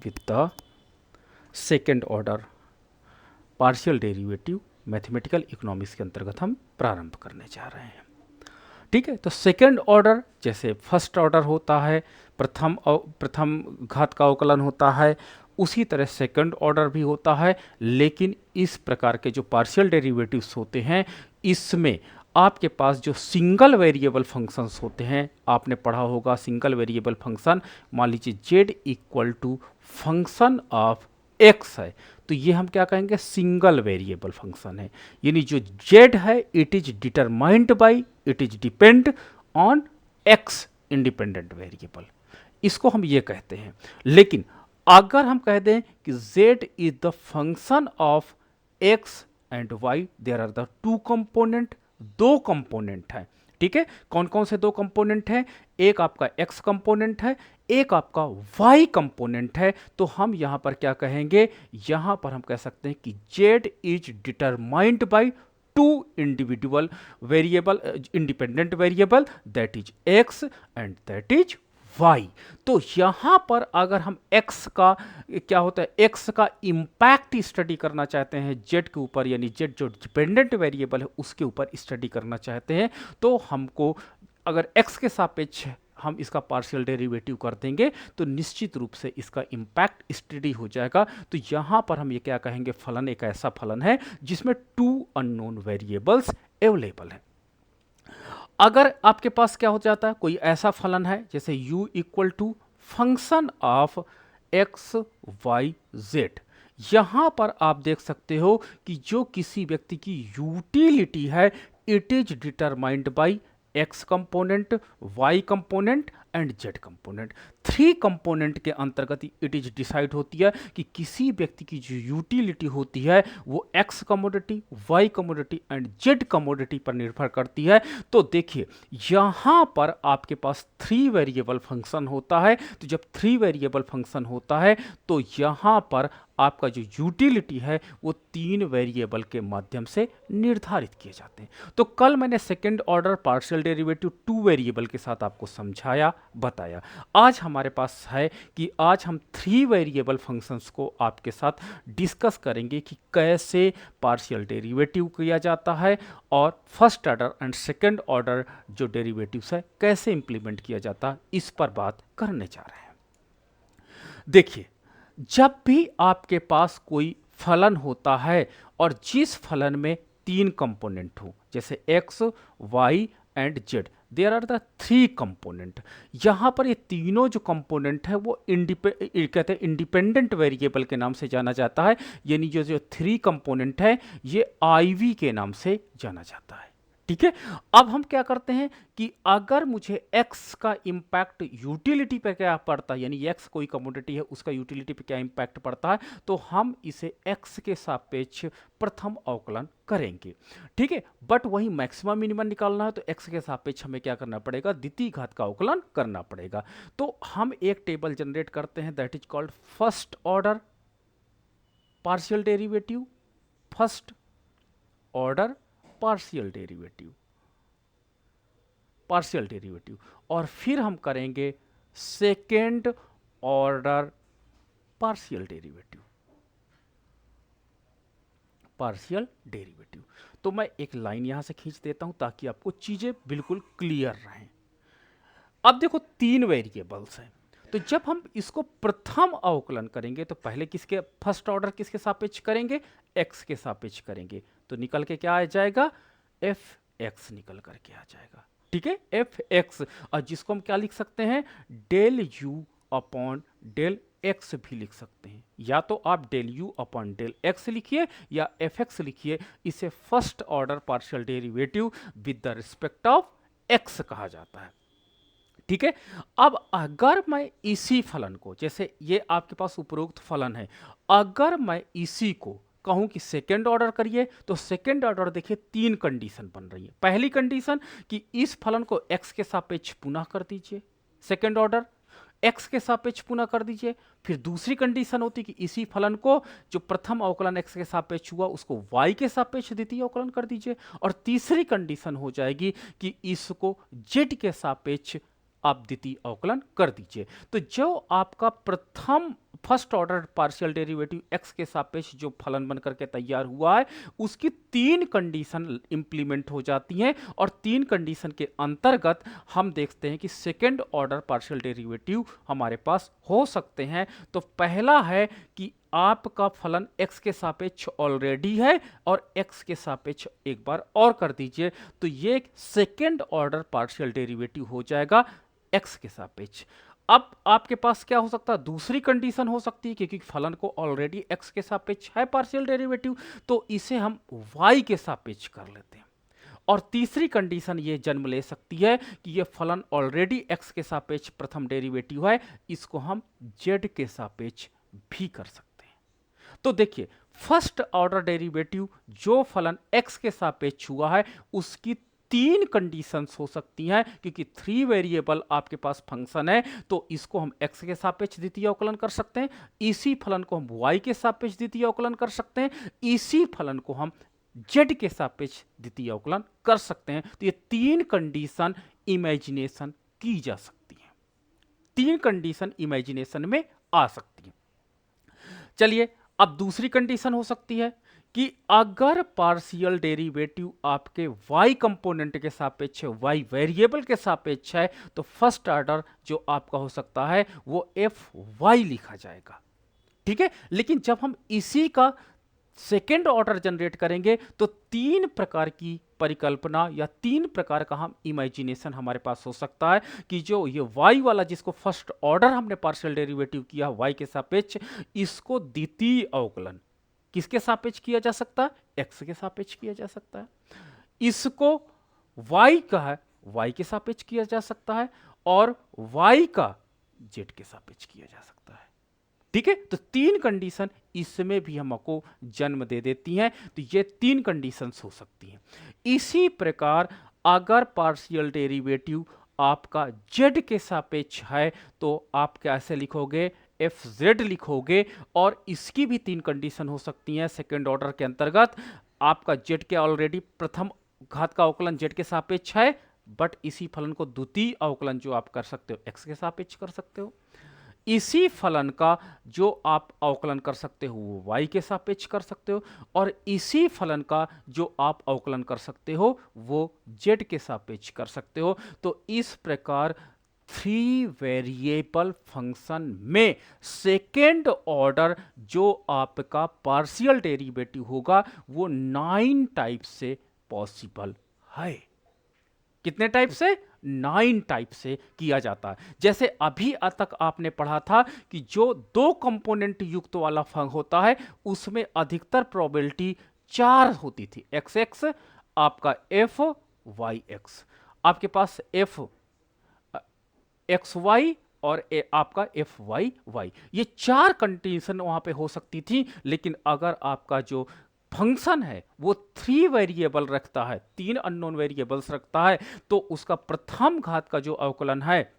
With the second order partial derivative mathematical economics के अंतर्गत हम प्रारंभ करने जा रहे हैं। ठीक है, तो सेकेंड ऑर्डर जैसे फर्स्ट ऑर्डर होता है, प्रथम घात का अवकलन होता है, उसी तरह सेकंड ऑर्डर भी होता है। लेकिन इस प्रकार के जो पार्शियल डेरिवेटिव्स होते हैं, इसमें आपके पास जो सिंगल वेरिएबल फंक्शंस होते हैं, आपने पढ़ा होगा सिंगल वेरिएबल फंक्शन, मान लीजिए z equal to function of x है, तो ये हम क्या कहेंगे, सिंगल वेरिएबल फंक्शन है। यानी जो z है it is determined by, it is depend on x independent variable, इसको हम ये कहते हैं। लेकिन अगर हम कह दें कि z is the function of x and y, there are the two component, दो कंपोनेंट है। ठीक है, कौन कौन से दो कंपोनेंट हैं, एक आपका x कंपोनेंट है, एक आपका y कंपोनेंट है। तो हम यहां पर क्या कहेंगे, यहां पर हम कह सकते हैं कि z is determined by two individual variable, independent variable, that is x and that is y। तो यहां पर अगर हम x का क्या होता है, x का इंपैक्ट स्टडी करना चाहते हैं z के ऊपर, यानी z जो डिपेंडेंट वेरिएबल है उसके ऊपर स्टडी करना चाहते हैं, तो हमको अगर x के सापेक्ष हम इसका पार्शियल डेरिवेटिव कर देंगे तो निश्चित रूप से इसका इंपैक्ट स्टडी हो जाएगा। तो यहां पर हम ये क्या कहेंगे, फलन एक ऐसा फलन है जिसमें टू अननोन वेरिएबल्स अवेलेबल है। अगर आपके पास क्या हो जाता है, कोई ऐसा फलन है जैसे u equal to function of x y z, यहां पर आप देख सकते हो कि जो किसी व्यक्ति की यूटिलिटी है it is determined by x component, y component and z component. Three component के अंतर्गत इट इज डिसाइड होती है कि किसी व्यक्ति की जो यूटिलिटी होती है वो x commodity, y commodity and z commodity पर निर्भर करती है। तो देखिए यहां पर आपके पास थ्री वेरिएबल फंक्शन होता है, तो जब थ्री वेरिएबल फंक्शन होता है तो यहां पर आपका जो यूटिलिटी है वो तीन वेरिएबल के माध्यम से निर्धारित किए जाते हैं। तो कल मैंने second order partial derivative two variable के साथ आपको समझाया, बताया। आज हमारे पास है कि आज हम थ्री वेरिएबल फंक्शंस को आपके साथ डिस्कस करेंगे कि कैसे पार्शियल डेरिवेटिव किया जाता है और first order and second order जो डेरिवेटिव्स है कैसे इंप्लीमेंट किया जाता है, इस पर बात करने जा रहे हैं। देखिए, जब भी आपके पास कोई फलन होता है और जिस फलन में तीन कंपोनेंट हो, जैसे x, y and z, there are the three component. यहां पर ये तीनों जो कंपोनेंट है वो कहते हैं इंडिपेंडेंट वेरिएबल के नाम से जाना जाता है, यानी जो थ्री कंपोनेंट है ये IV के नाम से जाना जाता है। ठीक है, अब हम क्या करते हैं कि अगर मुझे x का इंपैक्ट यूटिलिटी पे क्या पड़ता है, यानी x कोई कमोडिटी है उसका यूटिलिटी पे क्या इंपैक्ट पड़ता है, तो हम इसे x के सापेक्ष प्रथम अवकलन करेंगे। ठीक है, बट वही मैक्सिमम मिनिमम निकालना है तो x के सापेक्ष हमें क्या करना पड़ेगा, द्वितीय घात का अवकलन करना पड़ेगा। तो हम एक टेबल जनरेट करते हैं that is called first order partial derivative, first order partial derivative, और फिर हम करेंगे सेकेंड ऑर्डर पार्शियल डेरिवेटिव। तो मैं एक लाइन यहां से खींच देता हूं ताकि आपको चीजें बिल्कुल क्लियर रहें। अब देखो तीन वेरिएबल्स हैं, तो जब हम इसको प्रथम अवकलन करेंगे तो पहले किसके, फर्स्ट ऑर्डर किसके सापेक्ष करेंगे, x के सापेक्ष करेंगे, तो निकल के क्या आ जाएगा, fx निकल करके आ जाएगा। ठीक है, fx, और जिसको हम क्या लिख सकते हैं, del u upon del x भी लिख सकते हैं, या तो आप del u upon del x लिखिए या fx लिखिए। इसे first order partial derivative with the respect of x कहा जाता है। ठीक है, अब अगर मैं इसी फलन को, जैसे ये आपके पास उपरोक्त फलन है, अगर मैं इसी को कहूं कि सेकेंड ऑर्डर करिए, तो सेकेंड ऑर्डर देखिए तीन कंडीशन बन रही है। पहली कंडीशन कि इस फलन को x के सापेक्ष पुनः कर दीजिए, सेकेंड ऑर्डर x के सापेक्ष पुनः कर दीजिए। फिर दूसरी कंडीशन होती है कि इसी फलन को जो प्रथम अवकलन x के सापेक्ष हुआ उसको y के सापेक्ष द्वितीय अवकलन कर दीजिए। और तीसरी कंडीशन हो जाएगी कि इसको z के सापेक्ष आप द्वितीय अवकलन कर दीजिए। तो जो आपका प्रथम first order partial derivative x के सापेक्ष जो फलन बन करके तैयार हुआ है उसकी 3 कंडीशन इंप्लीमेंट हो जाती हैं और 3 कंडीशन के अंतर्गत हम देखते हैं कि सेकेंड ऑर्डर पार्शियल डेरिवेटिव हमारे पास हो सकते हैं। तो पहला है कि आपका फलन x के सापेक्ष ऑलरेडी है और x के सापेक्ष एक बार और कर दीजिए, तो ये एक सेकेंड ऑर्डर पार्शियल डेरिवेटिव हो जाएगा x के सापेक्ष। अब आपके पास क्या हो सकता है, दूसरी कंडीशन हो सकती है, क्योंकि फलन को ऑलरेडी x के सापेक्ष है पार्शियल डेरिवेटिव, तो इसे हम y के सापेक्ष कर लेते हैं। और तीसरी कंडीशन ये जन्म ले सकती है कि ये फलन ऑलरेडी x के सापेक्ष प्रथम डेरिवेटिव है, इसको हम z के सापेक्ष भी कर सकते हैं। तो देखिए, फर्स्ट ऑर्डर डेरिवेटिव जो फलन x के सापेक्ष हुआ है उसकी 3 कंडीशंस हो सकती हैं, क्योंकि 3 वेरिएबल आपके पास फंक्शन है, तो इसको हम x के सापेक्ष द्वितीय अवकलन कर सकते हैं, इसी फलन को हम y के सापेक्ष द्वितीय अवकलन कर सकते हैं, इसी फलन को हम z के सापेक्ष द्वितीय अवकलन कर सकते हैं। तो ये 3 कंडीशन इमेजिनेशन की जा सकती हैं, 3 कंडीशन इमेजिनेशन में आ सकती हैं। चलिए, अब दूसरी कंडीशन हो सकती है कि अगर पार्शियल डेरिवेटिव आपके y कंपोनेंट के सापेक्ष है, y वेरिएबल के सापेक्ष है, तो फर्स्ट ऑर्डर जो आपका हो सकता है वो fy लिखा जाएगा। ठीक है, लेकिन जब हम इसी का सेकेंड ऑर्डर जनरेट करेंगे तो 3 प्रकार की परिकल्पना या 3 प्रकार का हम इमेजिनेशन हमारे पास हो सकता है कि जो ये y वाला जिसको फर्स्ट ऑर्डर हमने पार्शियल डेरिवेटिव किया y के सापेक्ष, इसको द्वितीय अवकलन किसके सापेक्ष किया जा सकता है, x के सापेक्ष किया जा सकता है। इसको y का है y के सापेक्ष किया जा सकता है और y का z के सापेक्ष किया जा सकता है। ठीक है, तो 3 कंडीशन इसमें भी हमको जन्म दे देती हैं, तो ये 3 कंडीशंस हो सकती हैं। इसी प्रकार अगर पार्शियल डेरिवेटिव आपका z के सापेक्ष है तो आप कैसे लिखोगे, fz लिखोगे, और इसकी भी 3 कंडीशन हो सकती हैं सेकेंड ऑर्डर के अंतर्गत। आपका z के ऑलरेडी प्रथम घात का अवकलन z के सापेक्ष है, बट इसी फलन को द्वितीय अवकलन जो आप कर सकते हो x के सापेक्ष कर सकते हो। इसी फलन का जो आप अवकलन कर सकते हो वो y के सापेक्ष कर सकते हो, और इसी फलन का जो आप अवकलन कर सकते हो वो z के सापेक्ष कर सकते हो। तो इस प्रकार 3 वेरिएबल फंक्शन में सेकेंड ऑर्डर जो आपका पार्शियल डेरिवेटिव होगा वो 9 टाइप से पॉसिबल है। कितने टाइप से, 9 टाइप से किया जाता है। जैसे अभी तक आपने पढ़ा था कि जो 2 कंपोनेंट युक्त वाला फंक्शन होता है उसमें अधिकतर प्रोबेबिलिटी 4 होती थी, xx आपका f yx, आपके पास f xy और आपका fy, ये 4 कंडीशन वहां पे हो सकती थी। लेकिन अगर आपका जो फंक्शन है वो 3 वेरिएबल रखता है, 3 अननोन वेरिएबल्स रखता है, तो उसका प्रथम घात का जो अवकलन है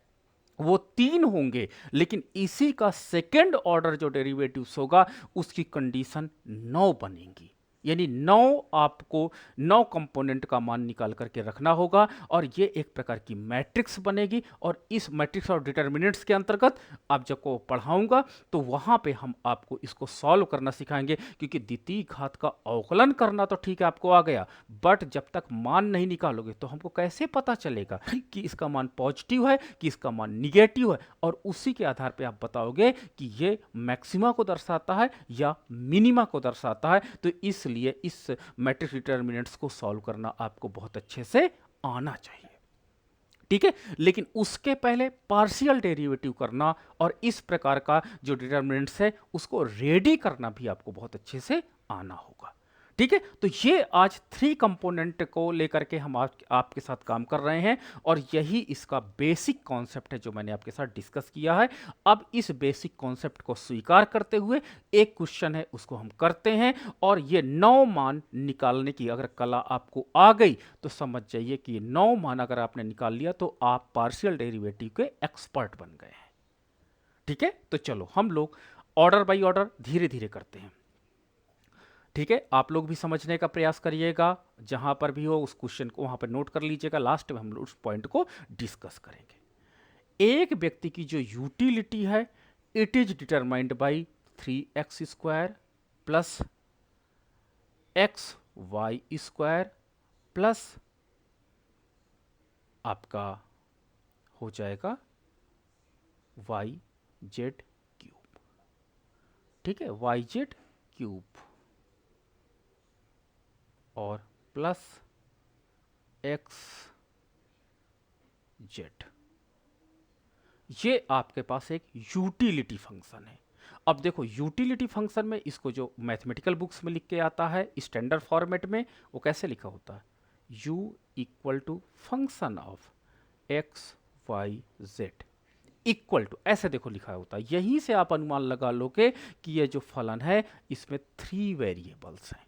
वो 3 होंगे, लेकिन इसी का सेकेंड ऑर्डर जो डेरिवेटिव्स होगा उसकी कंडीशन 9 बनेंगी। यानी 9 आपको 9 कंपोनेंट का मान निकाल करके रखना होगा, और ये एक प्रकार की मैट्रिक्स बनेगी। और इस मैट्रिक्स और डिटर्मिनेंट्स के अंतर्गत आप जब को पढ़ाऊंगा तो वहाँ पे हम आपको इसको सॉल्व करना सिखाएंगे, क्योंकि द्वितीय घात का अवकलन करना तो ठीक है आपको आ गया, बट जब तक मान नहीं निकालोगे तो हमको कैसे पता चलेगा कि इसका मान पॉजिटिव है कि इसका मान निगेटिव है, और उसी के आधार पर आप बताओगे कि ये मैक्सिमा को दर्शाता है या मिनिमा को दर्शाता है। तो इसलिए इस मैट्रिक्स डिटर्मिनेंट्स को सॉल्व करना आपको बहुत अच्छे से आना चाहिए। ठीक है, लेकिन उसके पहले पार्शियल डेरिवेटिव करना और इस प्रकार का जो डिटर्मिनेंट्स है उसको रेडी करना भी आपको बहुत अच्छे से आना होगा। ठीक है, तो ये आज 3 कंपोनेंट को लेकर के हम आपके साथ काम कर रहे हैं, और यही इसका बेसिक कॉन्सेप्ट है जो मैंने आपके साथ डिस्कस किया है। अब इस बेसिक कॉन्सेप्ट को स्वीकार करते हुए एक क्वेश्चन है उसको हम करते हैं, और ये 9 मान निकालने की अगर कला आपको आ गई तो समझ जाइए कि 9 मान अगर आपने निकाल लिया तो आप पार्शियल डेरिवेटिव के एक्सपर्ट बन गए हैं। ठीक है, तो चलो हम लोग ऑर्डर बाय ऑर्डर धीरे धीरे करते हैं। ठीक है, आप लोग भी समझने का प्रयास करिएगा, जहां पर भी हो उस क्वेश्चन को वहां पर नोट कर लीजिएगा, लास्ट में हम लोग उस पॉइंट को डिस्कस करेंगे। एक व्यक्ति की जो यूटिलिटी है it is determined by 3x² plus XY² plus आपका हो जाएगा YZ क्यूब। ठीक है, YZ क्यूब और प्लस XZ। ये आपके पास एक यूटिलिटी फंक्शन है। अब देखो यूटिलिटी फंक्शन में इसको जो मैथमेटिकल बुक्स में लिख के आता है स्टैंडर्ड फॉर्मेट में, वो कैसे लिखा होता है, u equal to function of x y z equal to, ऐसे देखो लिखा होता है। यहीं से आप अनुमान लगा लोगे कि ये जो फलन है इसमें 3 वेरिएबल्स हैं।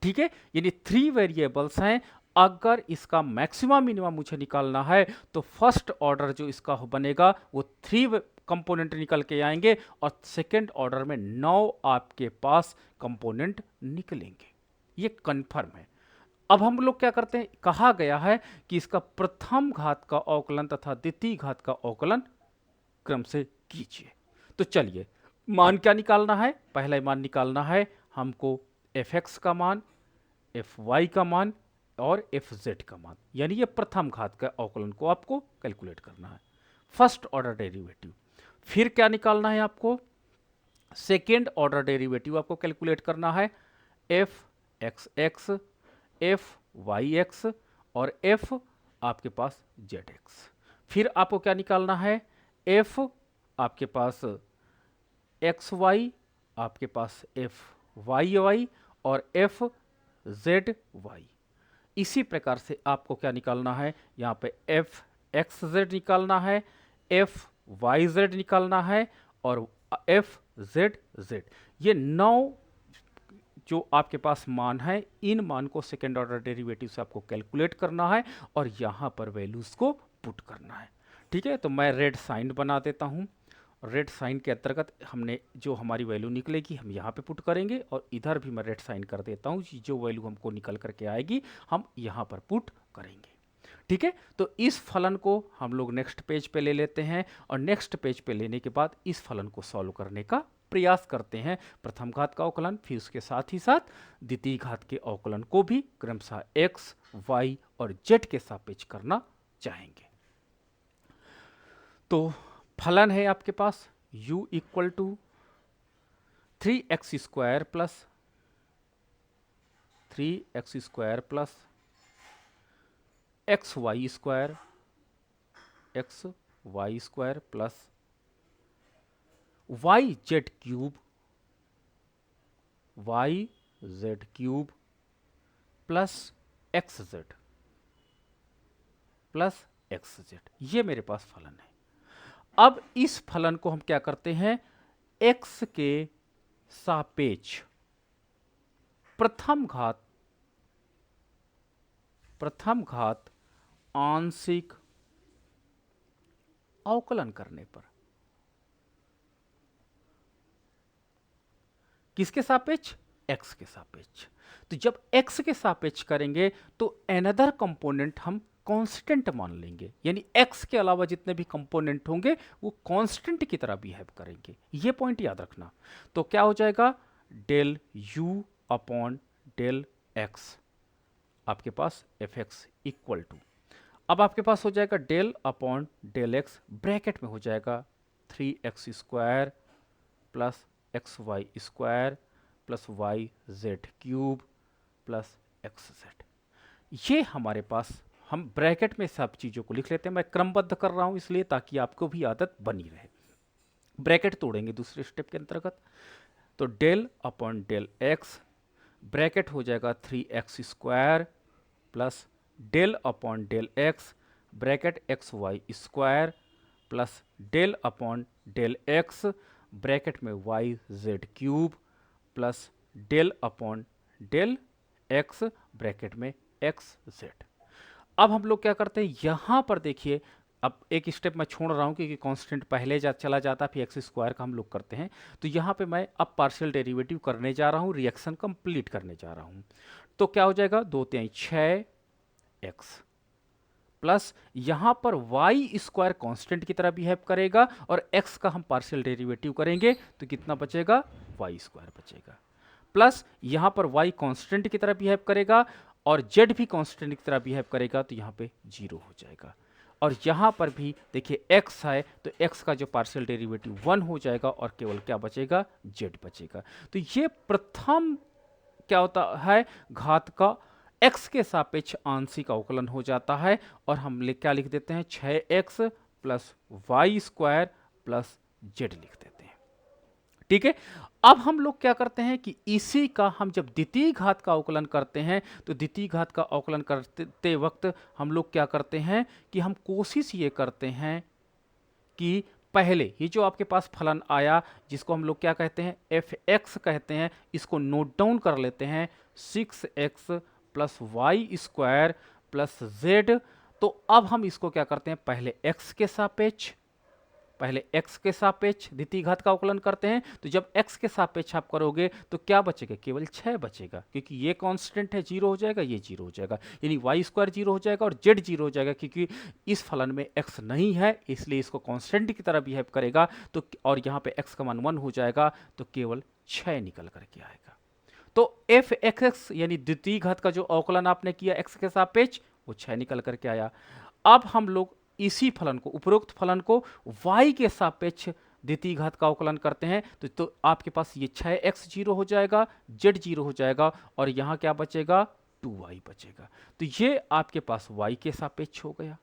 ठीक है, यानी 3 वेरिएबल्स हैं। अगर इसका मैक्सिमम मिनिमम मुझे निकालना है तो फर्स्ट ऑर्डर जो इसका बनेगा वो 3 कंपोनेंट निकल के आएंगे और सेकेंड ऑर्डर में 9 आपके पास कंपोनेंट निकलेंगे। ये कंफर्म है। अब हम लोग क्या करते हैं, कहा गया है कि इसका प्रथम घात का अवकलन तथा द्वितीय घात का अवकलन क्रम से कीजिए। तो चलिए मान क्या निकालना है, पहला मान निकालना है हमको fx का मान, fy का मान और fz का मान, यानी ये प्रथम घात का अवकलन को आपको कैलकुलेट करना है, फर्स्ट ऑर्डर डेरिवेटिव। फिर क्या निकालना है आपको, सेकेंड ऑर्डर डेरिवेटिव आपको कैलकुलेट करना है, fxx, fyx और f आपके पास zx। फिर आपको क्या निकालना है, f आपके पास xy, आपके पास fyy और fzy। इसी प्रकार से आपको क्या निकालना है, यहाँ पे fxz निकालना है, fyz निकालना है और fzz। ये 9 जो आपके पास मान है, इन मान को सेकेंड ऑर्डर डेरिवेटिव से आपको कैलकुलेट करना है और यहाँ पर वैल्यूज को पुट करना है। ठीक है, तो मैं रेड साइन बना देता हूँ। रेड साइन के अंतर्गत हमने जो हमारी वैल्यू निकलेगी हम यहाँ पे पुट करेंगे और इधर भी मैं रेड साइन कर देता हूँ, जो वैल्यू हमको निकल करके आएगी हम यहाँ पर पुट करेंगे। ठीक है, तो इस फलन को हम लोग नेक्स्ट पेज पे ले लेते हैं और नेक्स्ट पेज पे लेने के बाद इस फलन को सॉल्व करने का प्रयास करते हैं। प्रथम घात का अवकलन, फिर उसके साथ ही साथ द्वितीय घात के अवकलन को भी क्रमशः x, y और z के सापेक्ष करना चाहेंगे। तो फलन है आपके पास u equal to 3x² plus 3x² plus xy² plus yz cube plus xz, ये मेरे पास फलन है। अब इस फलन को हम क्या करते हैं, x के सापेक्ष प्रथम घात आंशिक अवकलन करने पर, किसके सापेक्ष, x के सापेक्ष। तो जब x के सापेक्ष करेंगे तो अनदर कंपोनेंट हम कांस्टेंट मान लेंगे, यानी x के अलावा जितने भी कंपोनेंट होंगे वो कांस्टेंट की तरह बिहेव करेंगे। ये पॉइंट याद रखना। तो क्या हो जाएगा, del u upon del x आपके पास fx इक्वल टू, अब आपके पास हो जाएगा del upon del x, bracket में हो जाएगा 3x² plus xy² plus yz cube plus xz। ये हमारे पास, हम ब्रैकेट में सब चीज़ों को लिख लेते हैं। मैं क्रमबद्ध कर रहा हूँ इसलिए ताकि आपको भी आदत बनी रहे। ब्रैकेट तोड़ेंगे दूसरे स्टेप के अंतर्गत, तो del upon del x bracket हो जाएगा 3x² plus del upon del x bracket xy² plus del upon del x bracket में yz cube plus del upon del x bracket में xz। अब हम लोग क्या करते हैं, यहाँ पर देखिए, अब एक स्टेप मैं छोड़ रहा हूँ क्योंकि कांस्टेंट पहले चला जाता, फिर x² का हम लोग करते हैं। तो यहाँ पे मैं अब पार्शियल डेरिवेटिव करने जा रहा हूँ, रिएक्शन कंप्लीट करने जा रहा हूँ। तो क्या हो जाएगा, 2 × 6 x प्लस यहाँ पर वाई स्क्वायर कांस्टेंट की तरह बिहेव करेगा और एक्स का हम पार्शियल डेरिवेटिव करेंगे तो कितना बचेगा, वाई स्क्वायर बचेगा। प्लस यहाँ पर y कांस्टेंट की तरह बिहेव करेगा और z भी कांस्टेंट की तरह बिहेव करेगा तो यहाँ पे 0 हो जाएगा। और यहाँ पर भी देखिए x है तो x का जो पार्शियल डेरिवेटिव 1 हो जाएगा और केवल क्या बचेगा, z बचेगा। तो ये प्रथम क्या होता है, घात का x के सापेक्ष आंशिक अवकलन हो जाता है और हम क्या लिख देते हैं, 6x plus y square plus z लिख देते हैं। ठीक है, अब हम लोग क्या करते हैं कि इसी का हम जब द्वितीय घात का अवकलन करते हैं तो द्वितीय घात का अवकलन करते वक्त हम लोग क्या करते हैं कि हम कोशिश ये करते हैं कि पहले ये जो आपके पास फलन आया जिसको हम लोग क्या कहते हैं, एफ एक्स कहते हैं, इसको नोट डाउन कर लेते हैं, 6x plus y square plus z. तो अब हम इसको क्या करते हैं, पहले x के सापेक्ष द्वितीय घात का अवकलन करते हैं। तो जब x के सापेक्ष आप करोगे तो क्या बचेगा, केवल 6 बचेगा, क्योंकि ये कांस्टेंट है, 0 हो जाएगा, ये 0 हो जाएगा, यानी वाई स्क्वायर 0 हो जाएगा और z 0 हो जाएगा, क्योंकि इस फलन में x नहीं है इसलिए इसको कांस्टेंट की तरह बिहेव करेगा। तो और यहाँ पे x का मान 1 हो जाएगा तो केवल 6 निकल करके आएगा। तो एफ एक्स यानी द्वितीय घात का जो अवकलन आपने किया x के सापेक्ष वो 6 निकल करके आया। अब हम लोग इसी फलन को, उपरोक्त फलन को y के सापेक्ष द्वितीय घात का अवकलन करते हैं तो आपके पास ये 6x 0 हो जाएगा, z 0 हो जाएगा और यहाँ क्या बचेगा, 2y बचेगा। तो ये आपके पास y के सापेक्ष हो गया।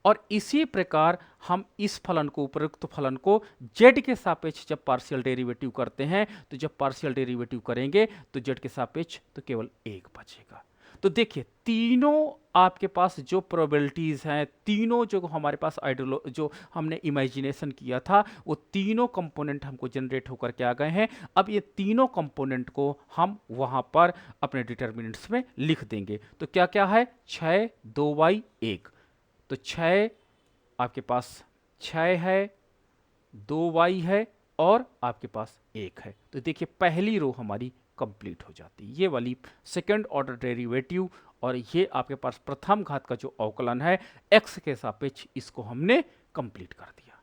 और इसी प्रकार हम इस फलन को, उपरोक्त फलन को z के सापेक्ष जब पार्शियल डेरिवेटिव करते हैं तो जब पार्शियल डेरिवेटिव करेंगे तो z के सापेक्ष तो केवल 1 बचेगा। तो देखिए तीनों आपके पास जो प्रोबेबिलिटीज हैं, तीनों जो हमारे पास जो हमने इमेजिनेशन किया था वो तीनों कंपोनेंट हमको जनरेट होकर के आ गए हैं। अब ये तीनों कंपोनेंट को हम वहां पर अपने डिटर्मिनेंट्स में लिख देंगे। तो क्या क्या है, 6 2y 1, तो 6 आपके पास 6 है, 2y है और आपके पास 1 है। तो देखिए पहली रो हमारी कंप्लीट हो जाती है, ये वाली सेकंड ऑर्डर डेरिवेटिव। और ये आपके पास प्रथम घात का जो अवकलन है x के सापेक्ष, इसको हमने कंप्लीट कर दिया।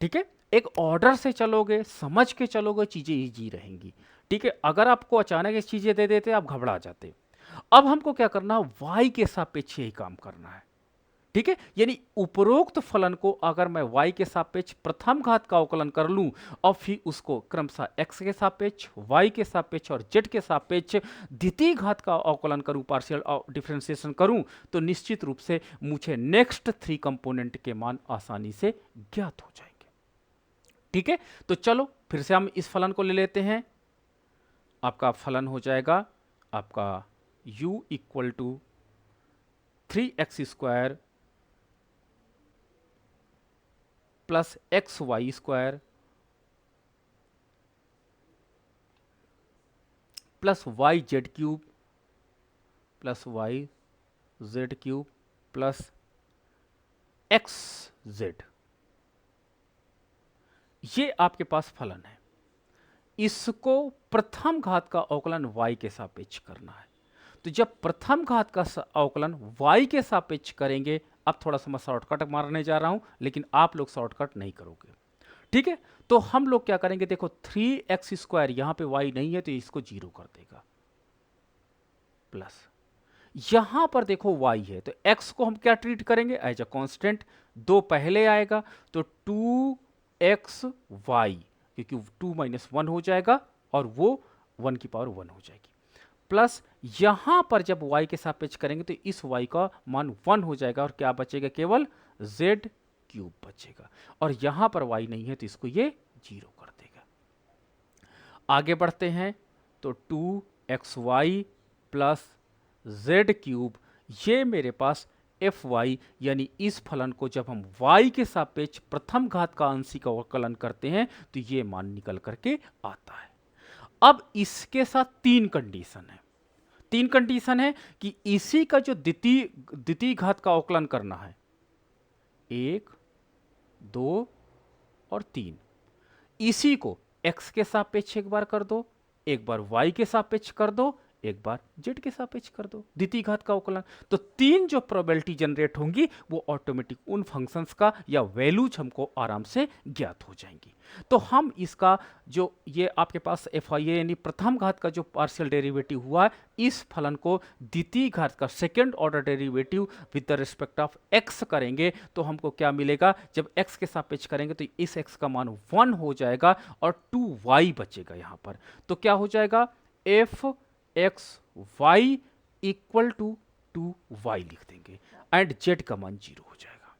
ठीक है, एक ऑर्डर से चलोगे, समझ के चलोगे, चीजें इजी रहेंगी। ठीक है, अगर आपको अचानक ये चीजें दे देते आप घबरा जाते। अब हमको क्या करना, y के सापेक्ष यही काम करना है। ठीक है, यानी उपरोक्त फलन को अगर मैं y के सापेक्ष प्रथम घात का अवकलन कर लूं और फिर उसको क्रमशः x के सापेक्ष, y के सापेक्ष और z के सापेक्ष द्वितीय घात का अवकलन करूं, पार्शियल डिफरेंशिएशन करूं, तो निश्चित रूप से मुझे नेक्स्ट 3 कंपोनेंट के मान आसानी से ज्ञात हो जाएंगे। ठीक है, तो चलो फिर से हम इस फलन को ले लेते हैं। आपका फलन हो जाएगा आपका u equal to 3x square plus x y square plus y z cube plus y z cube plus x z. ये आपके पास फलन है। इसको प्रथम घात का अवकलन y के सापेक्ष करना है। तो जब प्रथम घात का अवकलन y के सापेक्ष करेंगे, अब थोड़ा सा मैं शॉर्टकट मारने जा रहा हूं लेकिन आप लोग शॉर्टकट नहीं करोगे। ठीक है, तो हम लोग क्या करेंगे, देखो 3x स्क्वायर, यहां पे y नहीं है तो इसको 0 कर देगा, प्लस यहां पर देखो y है तो x को हम क्या ट्रीट करेंगे, एज अ कांस्टेंट। 2 पहले आएगा तो 2xy, क्योंकि 2 - 1 हो जाएगा और वो 1 की पावर 1 हो जाएगी, प्लस यहां पर जब y के सापेक्ष करेंगे तो इस y का मान 1 हो जाएगा और क्या बचेगा, केवल z क्यूब बचेगा। और यहां पर y नहीं है तो इसको ये 0 कर देगा। आगे बढ़ते हैं तो 2xy प्लस z क्यूब, ये मेरे पास fy, यानी इस फलन को जब हम y के सापेक्ष प्रथम घात का आंशिक अवकलन करते हैं तो ये मान निकल करके आता है। अब इसके साथ 3 कंडीशन है। 3 कंडीशन है कि इसी का जो द्वितीय घात का अवकलन करना है, 1 2 और 3, इसी को x के सापेक्ष एक बार कर दो, एक बार y के सापेक्ष कर दो, एक बार जेड के सापेक्ष कर दो द्वितीय घात का अवकलन। तो तीन जो प्रोबेबिलिटी जनरेट होंगी वो ऑटोमेटिक उन फंक्शंस का या वैल्यूज हमको आराम से ज्ञात हो जाएंगी। तो हम इसका जो ये आपके पास एफ आई ए यानी प्रथम घात का जो पार्शियल डेरिवेटिव हुआ है, इस फलन को द्वितीय घात का second order derivative with the respect of x करेंगे तो हमको क्या मिलेगा, जब एक्स के सापेक्ष करेंगे तो इस एक्स का मान 1 हो जाएगा और 2y बचेगा यहाँ पर। तो क्या हो जाएगा, f x y equal to 2y लिख देंगे एंड जेड का मान 0 हो जाएगा।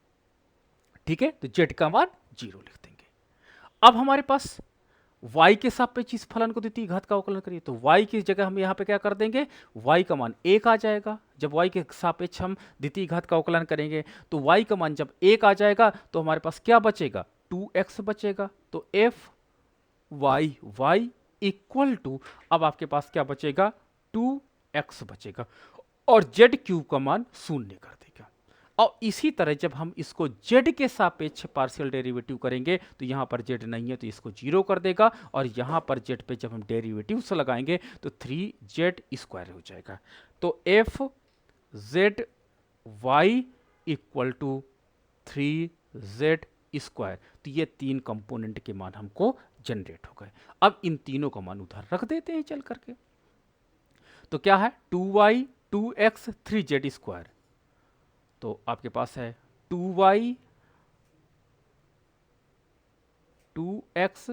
ठीक है, तो जेड का मान 0 लिख देंगे। अब हमारे पास y के सापेक्ष इस फलन को द्वितीय घात का अवकलन करिए, तो y की जगह हम यहाँ पे क्या कर देंगे, y का मान 1 आ जाएगा। जब y के सापेक्ष हम द्वितीय घात का अवकलन करेंगे तो y का मान जब 1 आ जाएगा तो हमारे पास क्या बचेगा, 2x बचेगा। तो f y y equal to, अब आपके पास क्या बचेगा, 2x बचेगा और z क्यूब का मान 0 कर देगा। और इसी तरह जब हम इसको z के सापेक्ष पार्शियल डेरिवेटिव करेंगे तो यहाँ पर z नहीं है तो इसको 0 कर देगा और यहाँ पर z पे जब हम डेरिवेटिव्स लगाएंगे तो 3z² हो जाएगा। तो f z y equal to 3z²। तो ये तीन कंपोनेंट के मान हमको जनरेट हो गए। अब इन तीनों का मान उधर रख देते हैं चल करके। तो क्या है, 2y 2x 3z²। तो आपके पास है 2y 2x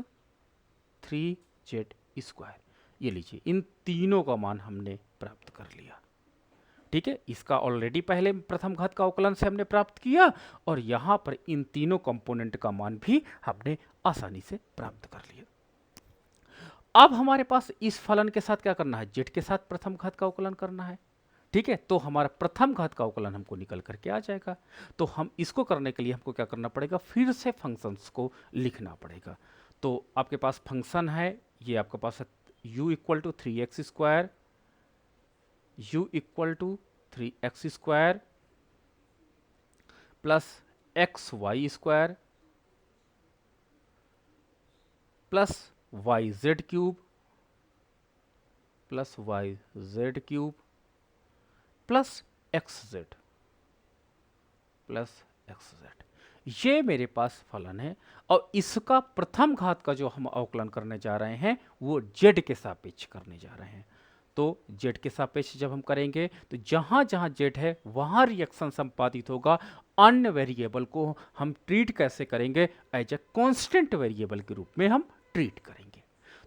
3z²। ये लीजिए, इन तीनों का मान हमने प्राप्त कर लिया। ठीक है, इसका ऑलरेडी पहले प्रथम घात का अवकलन से हमने प्राप्त किया और यहां पर इन तीनों कंपोनेंट का मान भी हमने आसानी से प्राप्त कर लिया। अब हमारे पास इस फलन के साथ क्या करना है, जेड के साथ प्रथम घात का अवकलन करना है। ठीक है, तो हमारा प्रथम घात का अवकलन हमको निकल करके आ जाएगा। तो हम इसको करने के लिए हमको क्या करना पड़ेगा, फिर से फंक्शंस को लिखना पड़ेगा। तो आपके पास फंक्शन है, ये आपके पास है u equal to 3x², u equal to 3x² plus xy² plus yz³ plus yz³ plus xz plus xz। ये मेरे पास फलन है और इसका प्रथम घात का जो हम अवकलन करने जा रहे हैं वो z के सापेक्ष करने जा रहे हैं। तो z के सापेक्ष जब हम करेंगे तो जहां जहां z है वहां रिएक्शन संपादित होगा। अन्य वेरिएबल को हम ट्रीट कैसे करेंगे, एज ए कांस्टेंट वेरिएबल के रूप में हम ट्रीट करेंगे।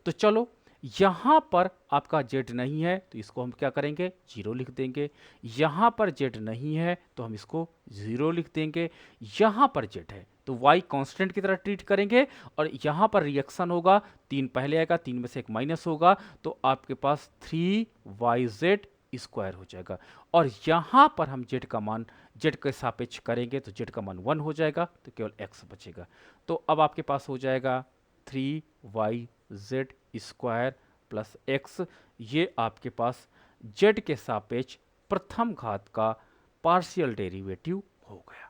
तो चलो, यहां पर आपका z नहीं है तो इसको हम क्या करेंगे, 0 लिख देंगे। यहां पर z नहीं है तो हम इसको 0 लिख देंगे। यहां पर z है तो y कांस्टेंट की तरह ट्रीट करेंगे और यहां पर रिएक्शन होगा, 3 पहले आएगा, 3 में से एक माइनस होगा तो आपके पास 3yz² हो जाएगा। और यहां पर हम z का मान z के सापेक्ष करेंगे तो z का मान 1 हो जाएगा तो केवल x बचेगा। तो अब आपके पास हो जाएगा 3yz² प्लस x। ये आपके पास z के सापेक्ष प्रथम घात का पार्शियल डेरिवेटिव हो गया।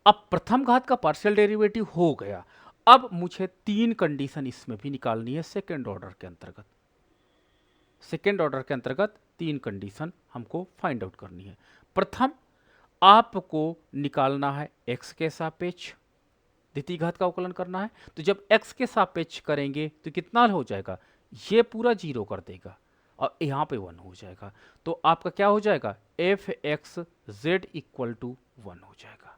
अब प्रथम घात का पार्शियल डेरिवेटिव हो गया, अब मुझे 3 कंडीशन इसमें भी निकालनी है सेकेंड ऑर्डर के अंतर्गत। सेकेंड ऑर्डर के अंतर्गत 3 कंडीशन हमको फाइंड आउट करनी है। प्रथम, आपको निकालना है x के सापेक्ष द्वितीय घात का अवकलन करना है। तो जब x के सापेक्ष करेंगे तो कितना हो जाएगा, ये पूरा 0 कर देगा और यहाँ पे 1 हो जाएगा। तो आपका क्या हो जाएगा, f x z equal to 1 हो जाएगा।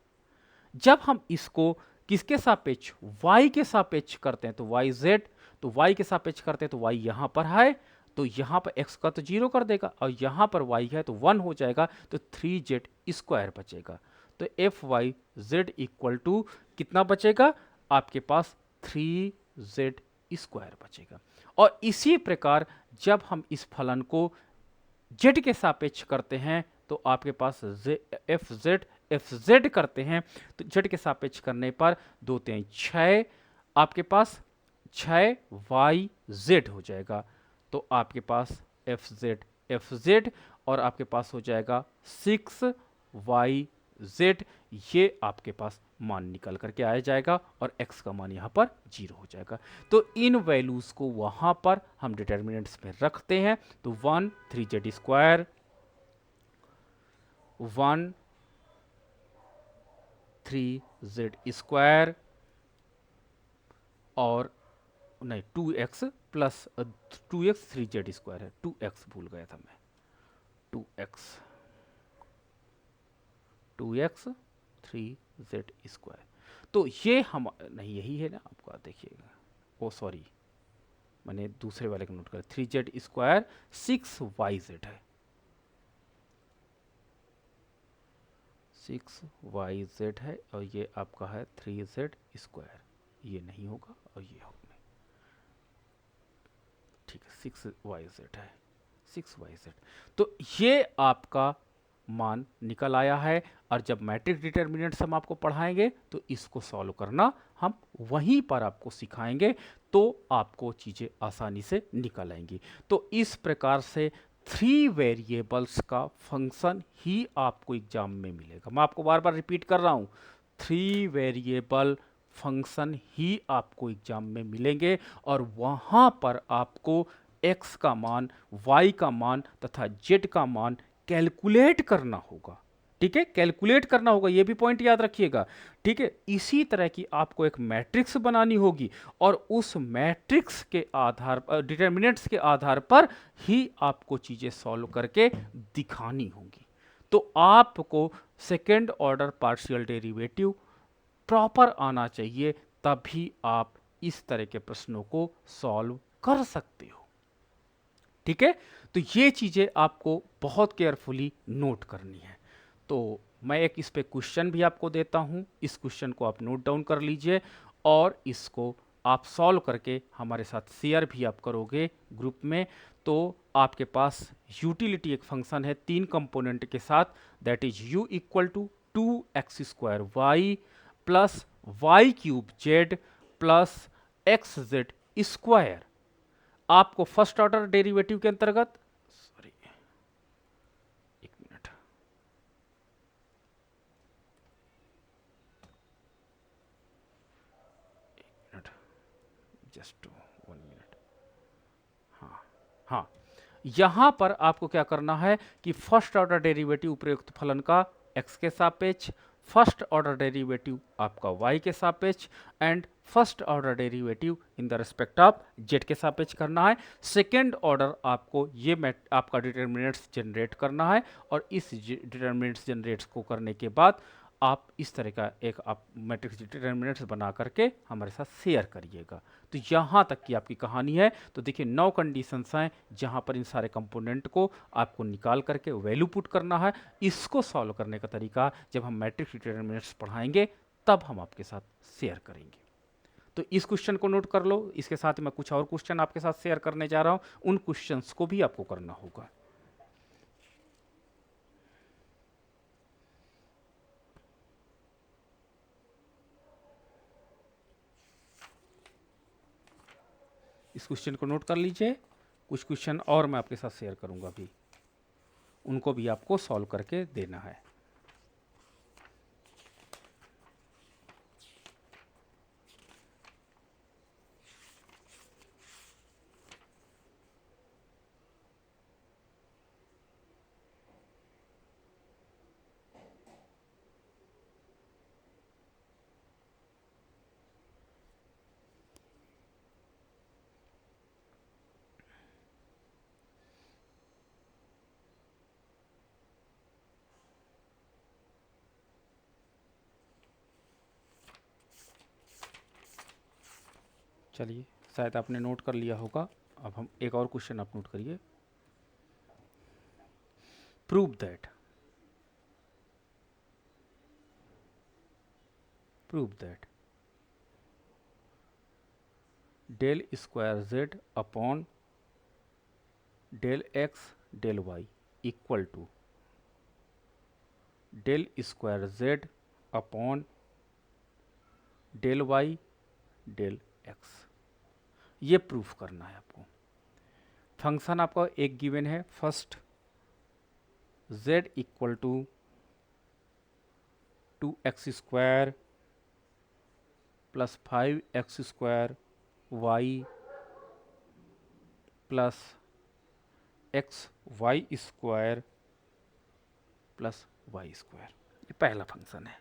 जब हम इसको किसके सापेक्ष, y के सापेक्ष करते हैं तो yz, तो y के सापेक्ष करते हैं तो y यहाँ पर है तो यहाँ पर x का तो 0 कर देगा और यहाँ पर y है तो 1 हो जाएगा तो 3z² बचेगा। तो f y z equal to कितना बचेगा, आपके पास 3z² बचेगा। और इसी प्रकार जब हम इस फलन को z के सापेक्ष करते हैं तो आपके पास एफ जेड करते हैं तो z के सापेक्ष करने पर 2 3 6, आपके पास 6yz हो जाएगा। तो आपके पास एफ जेड और आपके पास हो जाएगा 6yz। ये आपके पास मान निकल करके आया जाएगा और x का मान यहाँ पर 0 हो जाएगा। तो इन वैल्यूज़ को वहाँ पर हम डिटर्मिनेंट्स में रखते हैं। तो 1 3z स्क्वायर 1 3z स्क्वायर और नहीं 2x plus 2x 3z square है, 2x भूल गया था मैं, 2x 3z स्क्वायर। तो ये हम नहीं, यही है ना आपका, देखिएगा, ओ सॉरी मैंने दूसरे वाले को नोट कर, 3z स्क्वायर 6yz है, 6yz है और ये आपका है 3z स्क्वायर, ये नहीं होगा और ये होगा, ठीक है 6yz है, 6yz। तो ये आपका मान निकल आया है। और जब मैट्रिक्स डिटर्मिनेंट्स हम आपको पढ़ाएंगे तो इसको सॉल्व करना हम वहीं पर आपको सिखाएंगे, तो आपको चीज़ें आसानी से निकल आएंगी। तो इस प्रकार से 3 वेरिएबल्स का फंक्शन ही आपको एग्जाम में मिलेगा। मैं आपको बार बार रिपीट कर रहा हूँ, 3 वेरिएबल फंक्शन ही आपको एग्जाम में मिलेंगे और वहाँ पर आपको x का मान, y का मान तथा z का मान कैलकुलेट करना होगा। ठीक है, कैलकुलेट करना होगा, ये भी पॉइंट याद रखिएगा। ठीक है, इसी तरह की आपको एक मैट्रिक्स बनानी होगी और उस मैट्रिक्स के आधार पर, डिटर्मिनेंट्स के आधार पर ही आपको चीज़ें सॉल्व करके दिखानी होगी। तो आपको second order partial derivative proper आना चाहिए, तभी आप इस तरह के प्रश्नों को सॉल्व कर सकते हो। ठीक है, तो ये चीज़ें आपको बहुत केयरफुली नोट करनी है। तो मैं एक इस पे क्वेश्चन भी आपको देता हूँ, इस क्वेश्चन को आप नोट डाउन कर लीजिए और इसको आप सॉल्व करके हमारे साथ शेयर भी आप करोगे ग्रुप में। तो आपके पास यूटिलिटी एक फंक्शन है 3 कंपोनेंट के साथ, that is u equal to 2x square y plus y cube z plus x z square. आपको फर्स्ट ऑर्डर डेरिवेटिव के अंतर्गत, सॉरी एक मिनट, जस्ट 1 मिनट, हाँ हाँ, यहां पर आपको क्या करना है कि फर्स्ट ऑर्डर डेरिवेटिव उपयुक्त फलन का x के सापेक्ष, फर्स्ट ऑर्डर डेरिवेटिव आपका y के सापेक्ष and first order derivative in the respect of z के सापेक्ष करना है। सेकेंड ऑर्डर आपको ये आपका डिटर्मिनेंट्स जनरेट करना है और इस डिटर्मिनेंट्स जनरेट्स को करने के बाद आप इस तरह का एक आप मैट्रिक्स डिटर्मिनेंट्स बना करके हमारे साथ शेयर करिएगा। तो यहाँ तक की आपकी कहानी है। तो देखिए 9 कंडीशंस हैं जहाँ पर इन सारे कंपोनेंट को आपको निकाल करके वैल्यू पुट करना है। इसको सॉल्व करने का तरीका जब हम मैट्रिक्स डिटर्मिनेंट्स पढ़ाएंगे तब हम आपके साथ शेयर करेंगे। तो इस क्वेश्चन को नोट कर लो, इसके साथ ही मैं कुछ और क्वेश्चन आपके साथ शेयर करने जा रहा हूँ, उन क्वेश्चंस को भी आपको करना होगा। इस क्वेश्चन को नोट कर लीजिए, कुछ क्वेश्चन और मैं आपके साथ शेयर करूंगा अभी, उनको भी आपको सॉल्व करके देना है। चलिए, शायद आपने नोट कर लिया होगा। अब हम एक और क्वेश्चन आप नोट करिए। Prove that del square z upon del x del y equal to del square z upon del y del x. ये प्रूफ करना है आपको। फंक्शन आपका एक गिवन है, first z equal to 2x square plus 5x² y plus XY² plus y²। ये पहला function है।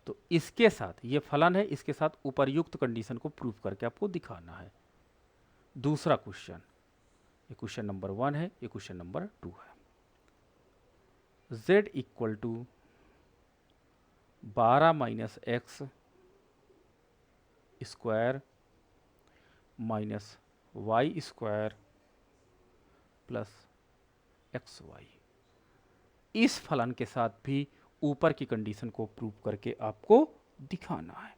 तो इसके साथ ये फलन है, इसके साथ उपर्युक्त कंडीशन को प्रूव करके आपको दिखाना है। दूसरा क्वेश्चन, ये क्वेश्चन नंबर 1 है, ये क्वेश्चन नंबर 2 है। z equal to 12 minus x square minus y square plus XY। इस फलन के साथ भी ऊपर की कंडीशन को प्रूव करके आपको दिखाना है।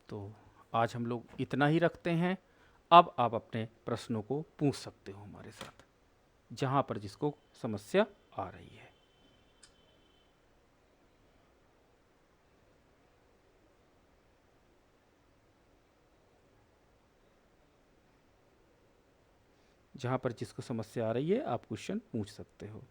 तो आज हम लोग इतना ही रखते हैं। अब आप अपने प्रश्नों को पूछ सकते हो हमारे साथ, जहां पर जिसको समस्या आ रही है। जहां पर जिसको समस्या आ रही है आप क्वेश्चन पूछ सकते हो।